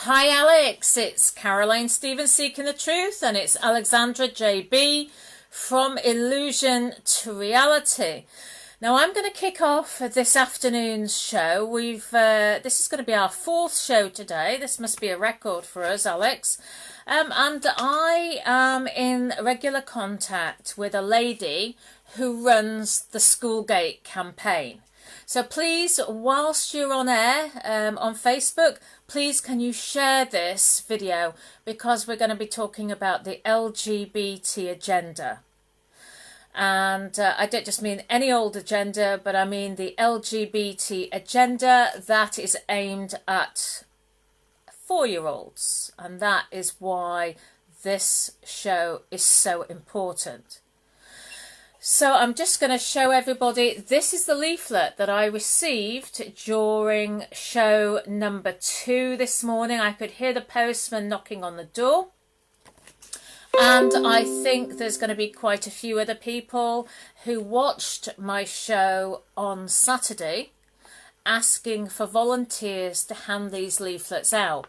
Hi Alex, it's Caroline Stevens seeking the truth, and it's Alexandra JB from Illusion to Reality. Now I'm going to kick off this afternoon's show. This is going to be our fourth show today. This must be a record for us, Alex. And I am in regular contact with a lady who runs the Schoolgate campaign. So please, whilst you're on air on Facebook, please can you share this video, because we're going to be talking about the LGBT agenda. And I don't just mean any old agenda, but I mean the LGBT agenda that is aimed at 4-year-olds. And that is why this show is so important. So I'm just going to show everybody, this is the leaflet that I received during show number 2 this morning. I could hear the postman knocking on the door. And I think there's going to be quite a few other people who watched my show on Saturday asking for volunteers to hand these leaflets out.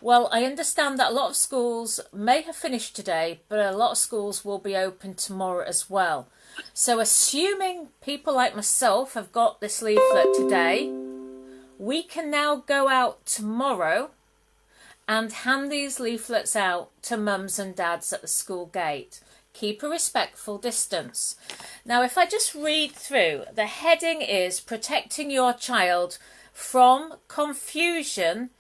Well, I understand that a lot of schools may have finished today, but a lot of schools will be open tomorrow as well. So assuming people like myself have got this leaflet today, we can now go out tomorrow and hand these leaflets out to mums and dads at the school gate. Keep a respectful distance. Now, if I just read through, the heading is Protecting Your Child from Confusion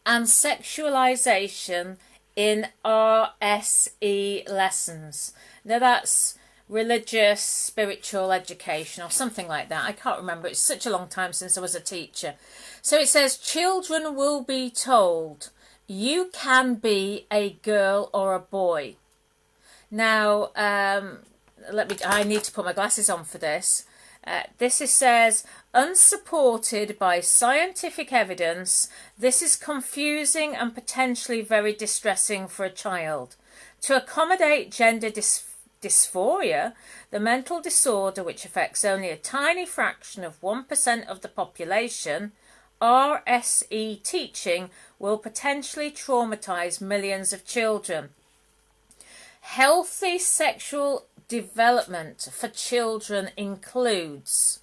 and Sexualization in RSE Lessons. Now that's religious, spiritual education or something like that. I can't remember. It's such a long time since I was a teacher. So it says, children will be told you can be a girl or a boy. Now, I need to put my glasses on for this. Says, unsupported by scientific evidence, this is confusing and potentially very distressing for a child. To accommodate gender dysphoria, the mental disorder which affects only a tiny fraction of 1% of the population, RSE teaching will potentially traumatize millions of children. Healthy sexual development for children includes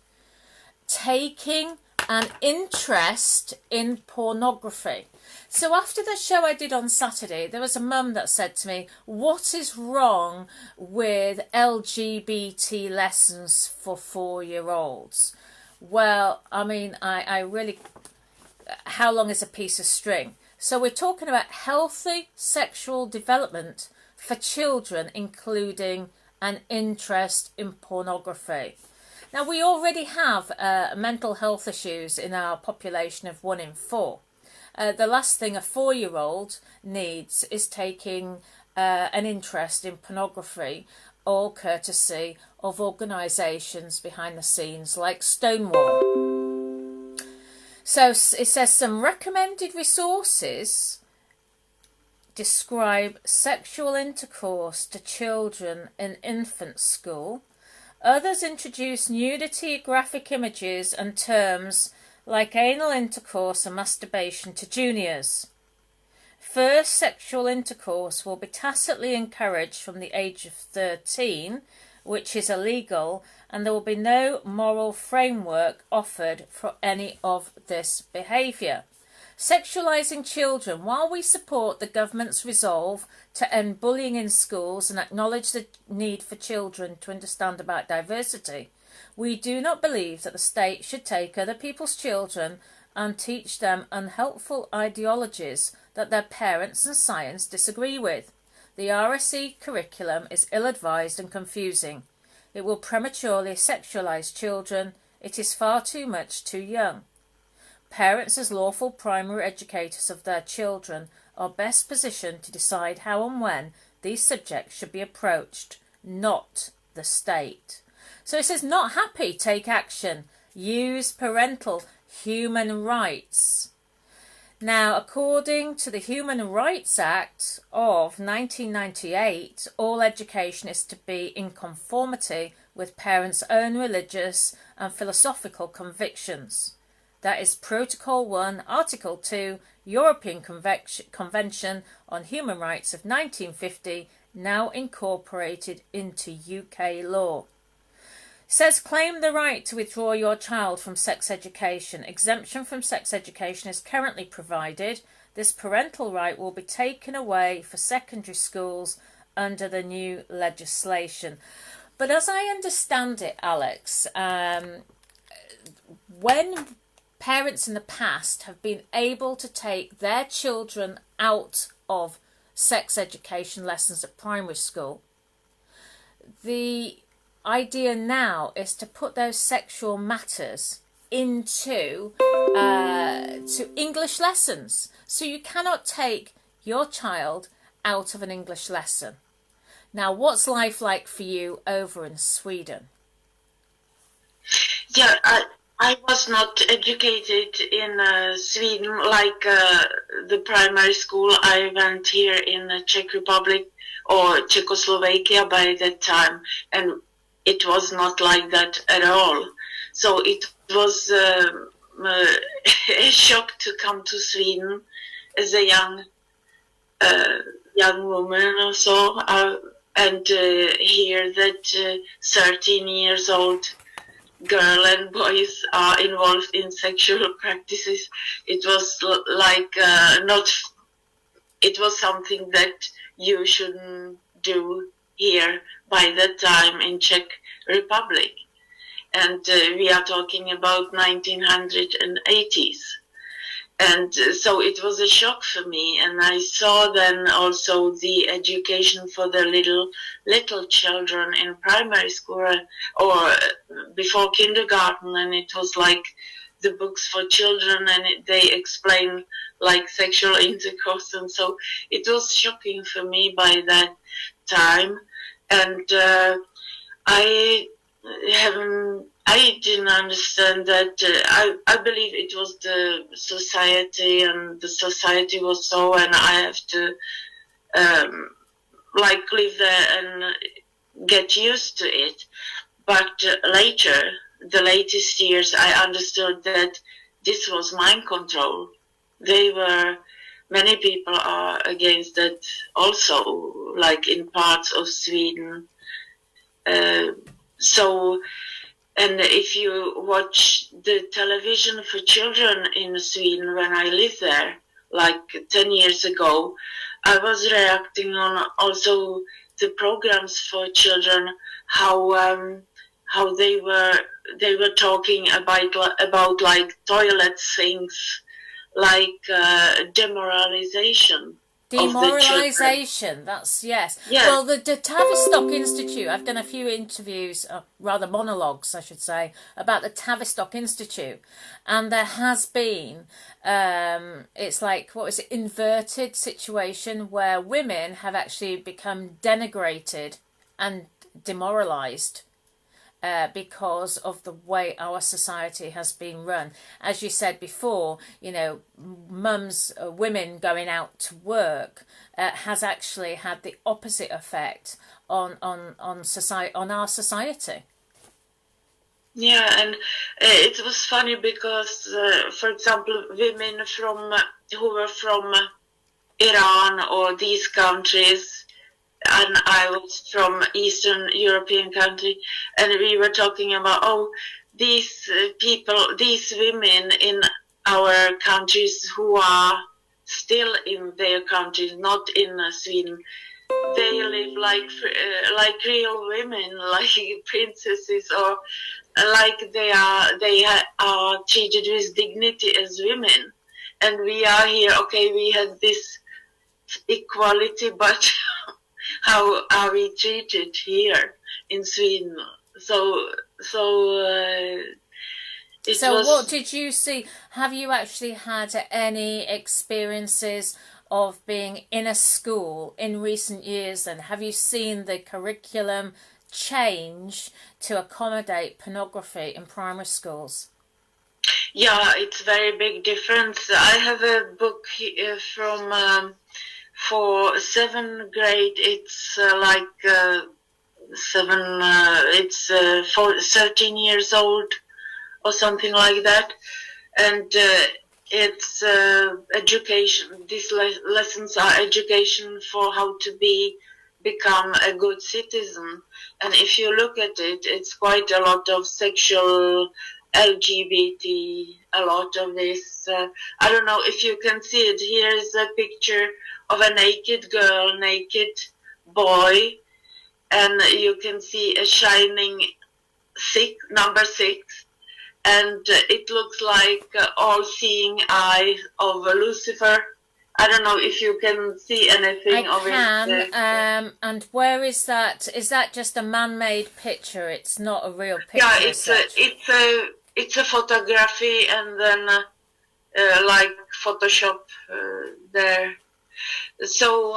taking an interest in pornography. So after the show I did on Saturday, there was a mum that said to me, what is wrong with LGBT lessons for 4-year-olds? Well, I mean, I really, how long is a piece of string? So we're talking about healthy sexual development for children, including an interest in pornography. Now, we already have mental health issues in our population of 1 in 4. The last thing a 4-year-old needs is taking an interest in pornography, all courtesy of organisations behind the scenes like Stonewall. So it says some recommended resources describe sexual intercourse to children in infant school. Others introduce nudity, graphic images and terms like anal intercourse and masturbation to juniors. First sexual intercourse will be tacitly encouraged from the age of 13, which is illegal, and there will be no moral framework offered for any of this behaviour. Sexualising children. While we support the government's resolve to end bullying in schools and acknowledge the need for children to understand about diversity, we do not believe that the state should take other people's children and teach them unhelpful ideologies that their parents and science disagree with. The RSE curriculum is ill-advised and confusing. It will prematurely sexualise children. It is far too much too young. Parents, as lawful primary educators of their children, are best positioned to decide how and when these subjects should be approached, not the state. So it says, not happy, take action. Use parental human rights. Now, according to the Human Rights Act of 1998, all education is to be in conformity with parents' own religious and philosophical convictions. That is Protocol 1, Article 2, European Convention on Human Rights of 1950, now incorporated into UK law. Says claim the right to withdraw your child from sex education. Exemption from sex education is currently provided. This parental right will be taken away for secondary schools under the new legislation. But as I understand it, Alex, when parents in the past have been able to take their children out of sex education lessons at primary school, the idea now is to put those sexual matters into to English lessons. So you cannot take your child out of an English lesson. Now, what's life like for you over in Sweden? Yeah, I was not educated in Sweden like the primary school. I went here in the Czech Republic or Czechoslovakia by that time, and it was not like that at all. So it was a shock to come to Sweden as a young woman or so, and hear that 13 years old girl and boys are involved in sexual practices. It was like it was something that you shouldn't do here by that time in Czech Republic. And we are talking about 1980s. And so it was a shock for me. And I saw then also the education for the little children in primary school or before kindergarten. And it was like the books for children, and they explain like sexual intercourse. And so it was shocking for me by that time. And I didn't understand that. I believe it was the society, and the society was so, and I have to like live there and get used to it. But later, the latest years, I understood that this was mind control. Many people are against that also, like in parts of Sweden. And if you watch the television for children in Sweden, when I lived there, like 10 years ago, I was reacting on also the programs for children, how they were talking about like toilet things, like demoralization. Demoralization, that's yes. Well, the Tavistock Institute, I've done a few interviews, rather monologues I should say, about the Tavistock Institute, and there has been it's like, what is it, inverted situation where women have actually become denigrated and demoralized because of the way our society has been run. As you said before, you know, women going out to work has actually had the opposite effect on society, on our society. Yeah, and it was funny because, for example, women who were from Iran or these countries, and I was from Eastern European country, and we were talking about, these these women in our countries who are still in their countries, not in Sweden, they live like real women, like princesses, or like they are treated with dignity as women, and we are here. Okay, we have this equality, but how are we treated here in Sweden? So what did you see? Have you actually had any experiences of being in a school in recent years, and have you seen the curriculum change to accommodate pornography in primary schools? Yeah, it's very big difference. I have a book from for 7th grade. It's for 13 years old or something like that, and it's education. These lessons are education for how to become a good citizen. And if you look at it, it's quite a lot of sexual LGBT, a lot of this. I don't know if you can see it. Here is a picture of a naked girl, naked boy, and you can see a shining number 6, and it looks like all-seeing eye of Lucifer. I don't know if you can see anything of it. I can. And where is that? Is that just a man-made picture? It's not a real picture. Yeah, it's a photography, and then like Photoshop there. So,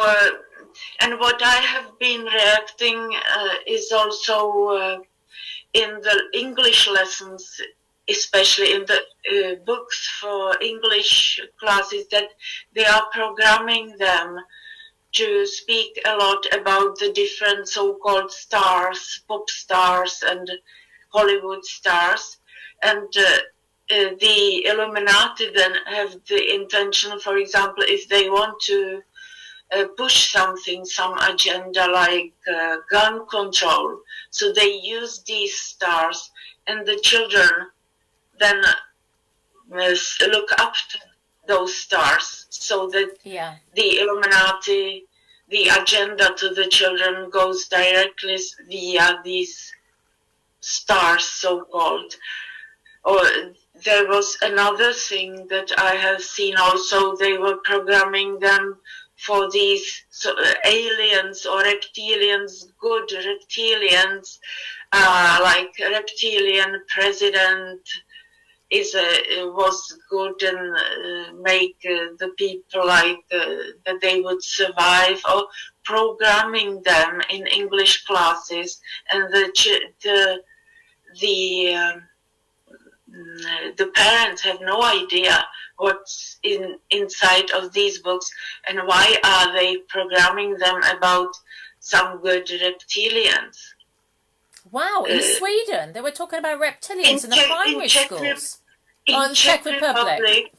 and what I have been reacting is also in the English lessons, especially in the books for English classes, that they are programming them to speak a lot about the different so-called stars, pop stars and Hollywood stars. And the Illuminati then have the intention, for example, if they want to push something, some agenda like gun control, so they use these stars, and the children then look up to those stars, so that the Illuminati, the agenda to the children goes directly via these stars, so-called. Or there was another thing that I have seen also. They were programming them for these aliens or reptilians, good reptilians, like reptilian president was good and make the people like that they would survive, or programming them in English classes, and the parents have no idea what's inside of these books, and why are they programming them about some good reptilians. Wow, in Sweden they were talking about reptilians in the primary schools. In Czech Republic,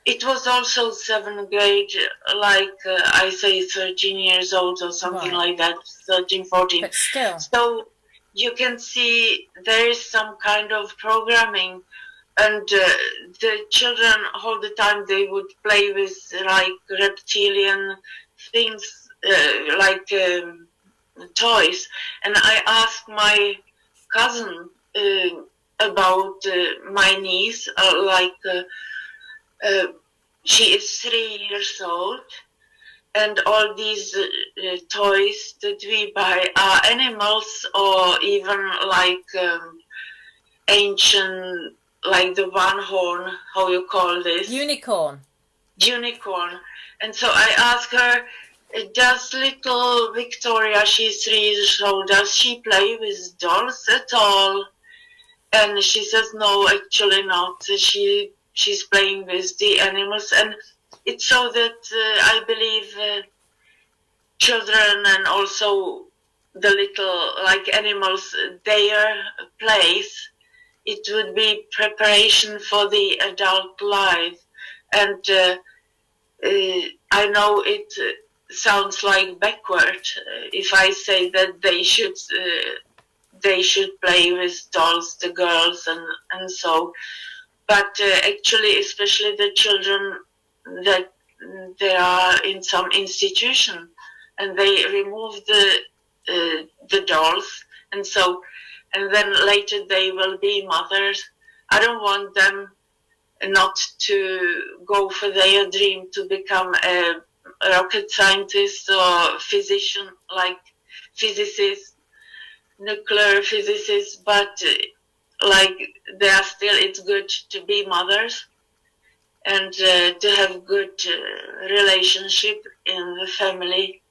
it was also 7th grade, like I say 13 years old or something like that, 13, 14. But still. So you can see there is some kind of programming, and the children all the time they would play with like reptilian things, like toys. And I asked my cousin about my niece, she is 3 years old, and all these toys that we buy are animals, or even like ancient, like the one horn, how you call this? Unicorn. And so I asked her, does little Victoria, she's 3 years old, does she play with dolls at all? And she says, no, actually not. She's playing with the animals. And it's so that I believe children and also the little, like animals, their place, it would be preparation for the adult life. And I know it sounds like backward if I say that they should play with dolls, the girls, and so. But actually, especially the children that they are in some institution, and they remove the dolls, and so, and then later they will be mothers. I don't want them not to go for their dream to become a rocket scientist or physician, like physicist, nuclear physicist, but like they are still, it's good to be mothers and to have good relationship in the family.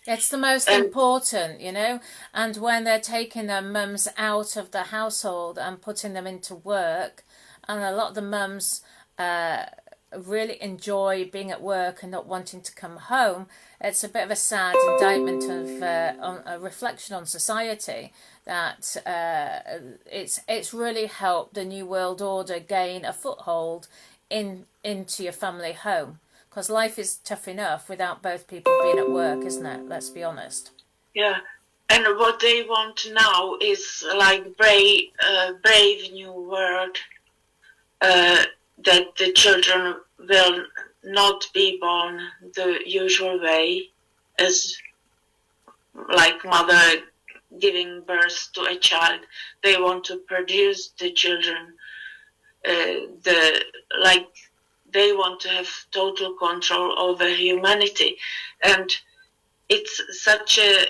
It's the most important, you know, and when they're taking their mums out of the household and putting them into work, and a lot of the mums really enjoy being at work and not wanting to come home, it's a bit of a sad indictment of a reflection on society, that it's really helped the New World Order gain a foothold into your family home, because life is tough enough without both people being at work, isn't it? Let's be honest. Yeah, and what they want now is like brave new world, that the children will not be born the usual way, as like mother giving birth to a child. They want to produce the children, they want to have total control over humanity, and it's such a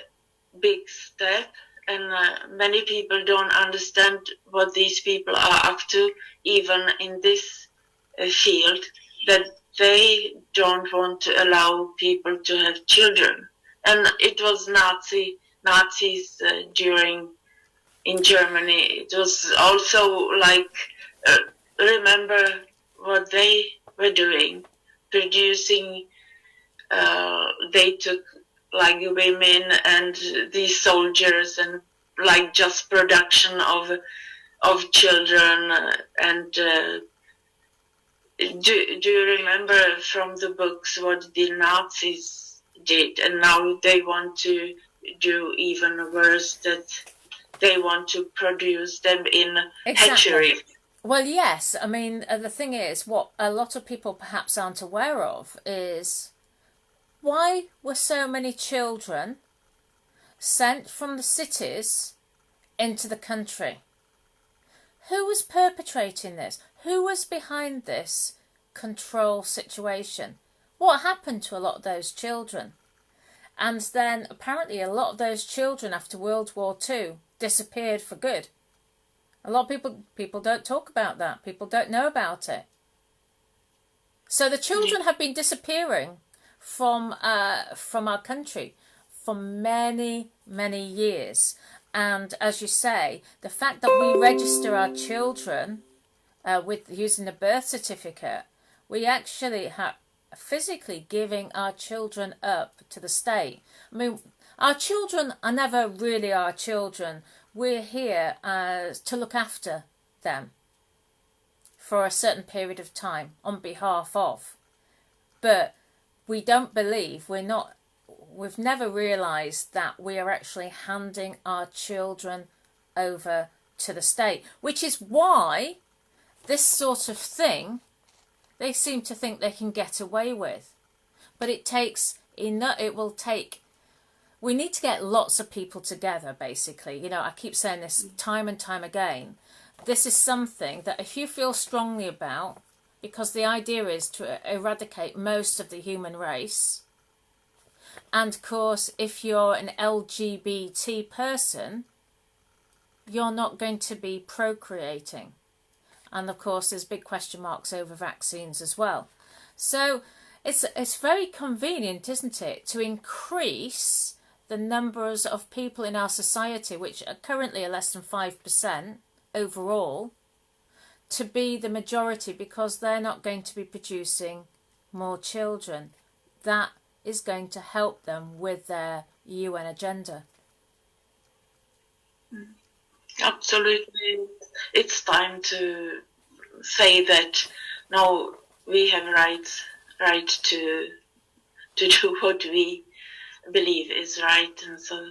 big step, and many people don't understand what these people are up to, even in this field, that they don't want to allow people to have children. And it was Nazis during in Germany. It was also like remember what they were doing, producing. They took like women and these soldiers and like just production of children. And do you remember from the books what the Nazis did? And now they want to do even worse, that they want to produce them in hatchery. Well, yes. I mean, the thing is, what a lot of people perhaps aren't aware of is why were so many children sent from the cities into the country? Who was perpetrating this? Who was behind this control situation? What happened to a lot of those children? And then apparently a lot of those children after World War II disappeared for good. A lot of people don't talk about that. People don't know about it. So the children have been disappearing from our country for many, many years. And as you say, the fact that we register our children with using the birth certificate, we actually have physically giving our children up to the state. I mean, our children are never really our children. We're here to look after them for a certain period of time on behalf of. But we don't believe, we've never realised that we are actually handing our children over to the state, which is why this sort of thing they seem to think they can get away with. But we need to get lots of people together, basically. You know, I keep saying this time and time again. This is something that if you feel strongly about, because the idea is to eradicate most of the human race, and of course, if you're an LGBT person, you're not going to be procreating. And of course, there's big question marks over vaccines as well. So it's very convenient, isn't it, to increase the numbers of people in our society, which are currently less than 5% overall, to be the majority, because they're not going to be producing more children. That is going to help them with their UN agenda. Absolutely. It's time to say that no, we have right to do what we believe is right, and so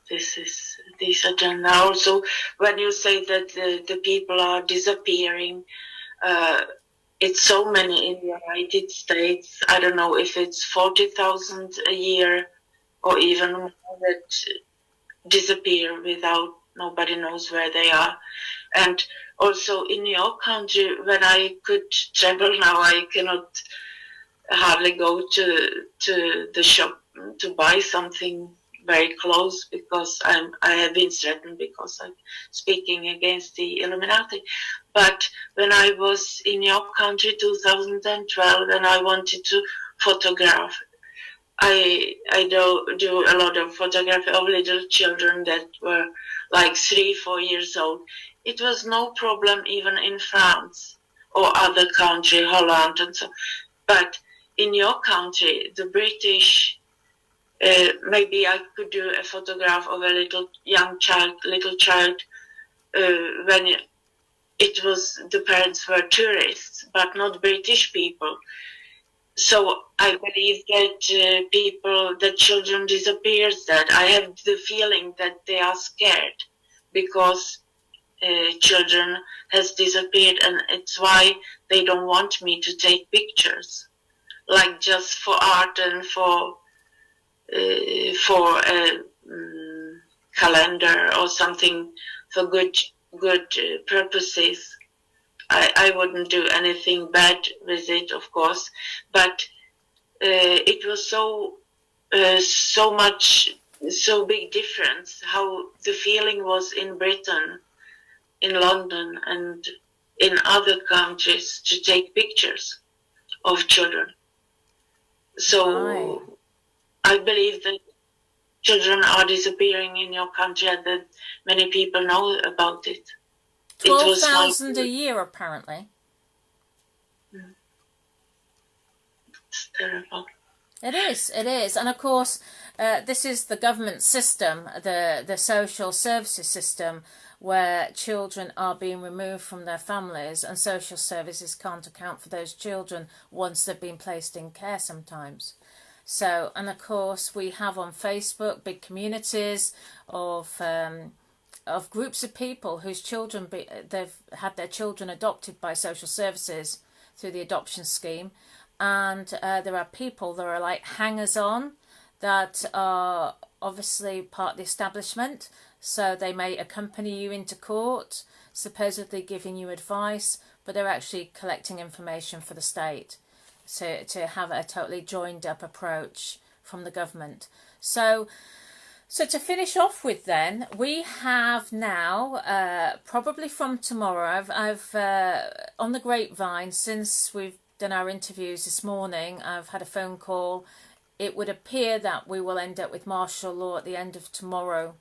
this is this agenda. Also, when you say that the people are disappearing, it's so many in the United States. I don't know if it's 40,000 a year or even more that disappear without nobody knows where they are. And also in your country, when I could travel now, I cannot hardly go to the shop to buy something very close, because I have been threatened because I'm speaking against the Illuminati. But when I was in your country 2012, and I wanted to photograph, I do a lot of photography of little children that were like 3-4 years old. It was no problem even in France or other country, Holland and so. But in your country, the British, maybe I could do a photograph of a little child when it was the parents were tourists, but not British people. So I believe that that children disappears. That I have the feeling that they are scared because children has disappeared, and it's why they don't want me to take pictures, like just for art and for a calendar or something for good purposes. I wouldn't do anything bad with it, of course, but it was so big difference how the feeling was in Britain, in London, and in other countries to take pictures of children. So I believe that children are disappearing in your country and that many people know about it. 12,000 a year, apparently. It's terrible. It is. And of course, this is the government system, the social services system, where children are being removed from their families, and social services can't account for those children once they've been placed in care sometimes. So, and of course, we have on Facebook big communities of groups of people whose children, they've had their children adopted by social services through the adoption scheme. And there are people that are like hangers-on that are obviously part of the establishment. So they may accompany you into court, supposedly giving you advice, but they're actually collecting information for the state to have a totally joined up approach from the government. So to finish off with then, we have now, probably from tomorrow, I've on the grapevine, since we've done our interviews this morning, I've had a phone call. It would appear that we will end up with martial law at the end of tomorrow.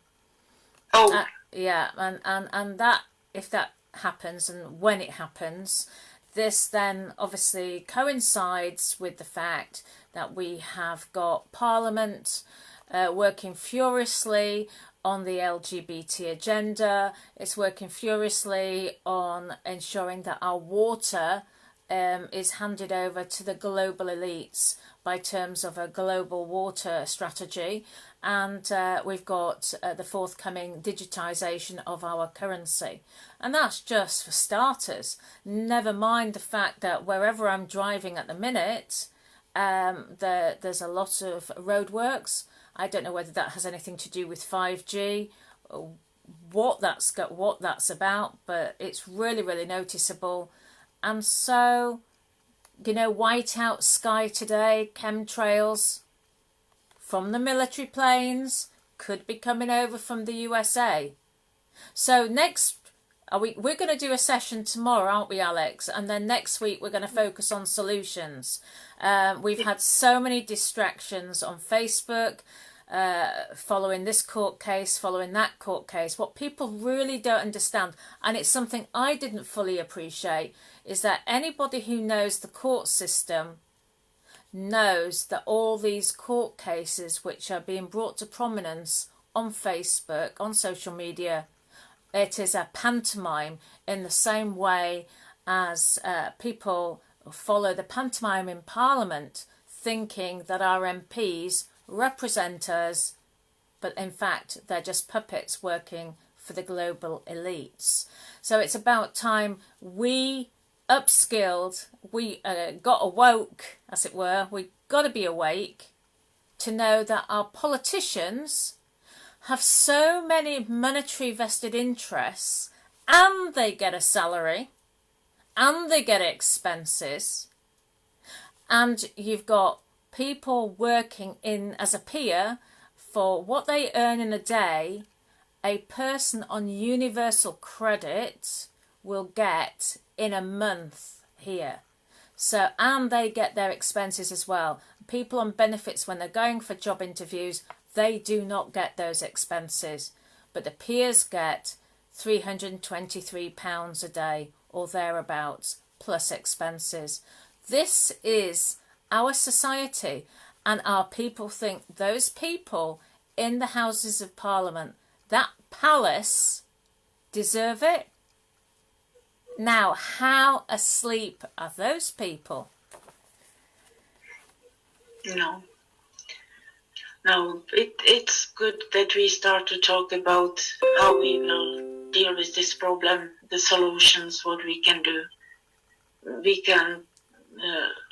Oh. Yeah, and that, if that happens and when it happens, this then obviously coincides with the fact that we have got Parliament working furiously on the LGBT agenda. It's working furiously on ensuring that our water is handed over to the global elites by terms of a global water strategy. And we've got the forthcoming digitisation of our currency. And that's just for starters. Never mind the fact that wherever I'm driving at the minute, there's a lot of roadworks. I don't know whether that has anything to do with 5G, what that's about, but it's really, really noticeable. And so, whiteout sky today, chemtrails from the military planes could be coming over from the USA. So we're going to do a session tomorrow, aren't we, Alex? And then next week we're going to focus on solutions. We've had so many distractions on Facebook, following this court case, following that court case. What people really don't understand, and it's something I didn't fully appreciate, is that anybody who knows the court system knows that all these court cases which are being brought to prominence on Facebook, on social media, it is a pantomime in the same way as people follow the pantomime in Parliament, thinking that our MPs represent us, but in fact they're just puppets working for the global elites. So it's about time we upskilled, we got awoke, as it were. We got to be awake to know that our politicians have so many monetary vested interests, and they get a salary, and they get expenses, and you've got people working in as a peer for what they earn in a day. A person on universal credit will get in a month here. So, and they get their expenses as well. People on benefits, when they're going for job interviews, they do not get those expenses, but the peers get £323 a day or thereabouts, plus expenses. This is our society, and our people think those people in the Houses of Parliament, that palace, deserve it? Now, how asleep are those people? No. No, it's good that we start to talk about how we will deal with this problem, the solutions, what we can do. We can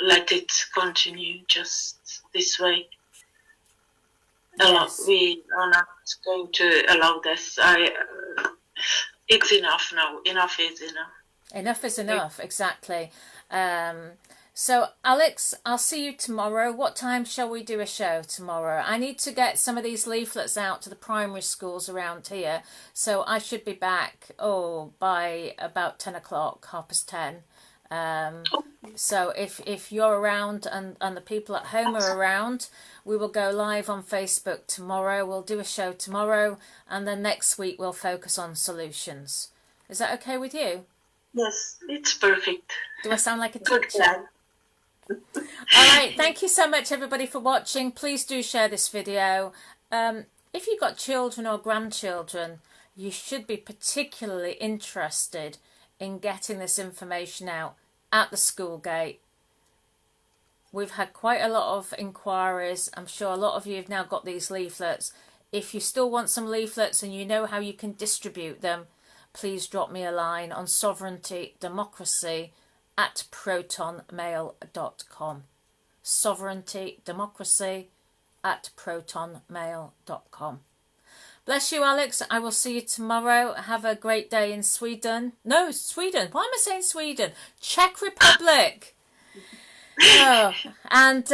let it continue just this way. Yes. We are not going to allow this. It's enough now. Enough is enough. Enough is enough, exactly. So, Alex, I'll see you tomorrow. What time shall we do a show tomorrow? I need to get some of these leaflets out to the primary schools around here. So I should be back, by about 10 o'clock, 10:30. So if you're around and the people at home are around, we will go live on Facebook tomorrow. We'll do a show tomorrow, and then next week we'll focus on solutions. Is that okay with you? Yes, it's perfect. Do I sound like a Good teacher? plan. All right, thank you so much everybody for watching. Please do share this video. If you've got children or grandchildren, you should be particularly interested in getting this information out at the school gate. We've had quite a lot of inquiries. I'm sure a lot of you have now got these leaflets. If you still want some leaflets and you know how you can distribute them, please drop me a line on sovereignty-democracy@protonmail.com. sovereignty-democracy@protonmail.com. Bless you, Alex. I will see you tomorrow. Have a great day in Sweden. No, Sweden. Why am I saying Sweden? Czech Republic. Oh, and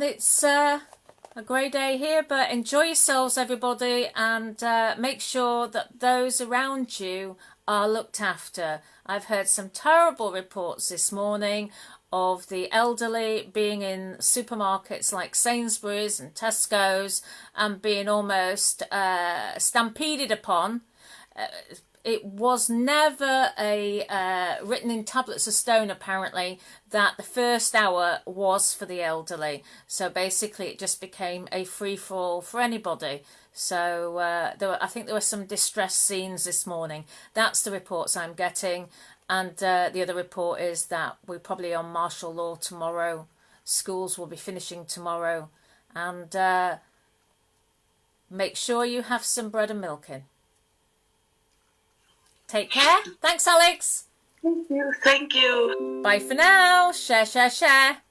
it's a great day here, but enjoy yourselves, everybody, and make sure that those around you are looked after. I've heard some terrible reports this morning of the elderly being in supermarkets like Sainsbury's and Tesco's and being almost stampeded upon. It was never written in tablets of stone, apparently, that the first hour was for the elderly. So basically it just became a free-for-all for anybody. So I think there were some distress scenes this morning. That's the reports I'm getting. And the other report is that we're probably on martial law tomorrow. Schools will be finishing tomorrow. And make sure you have some bread and milk in. Take care. Thanks, Alex. Thank you. Thank you. Bye for now. Share, share, share.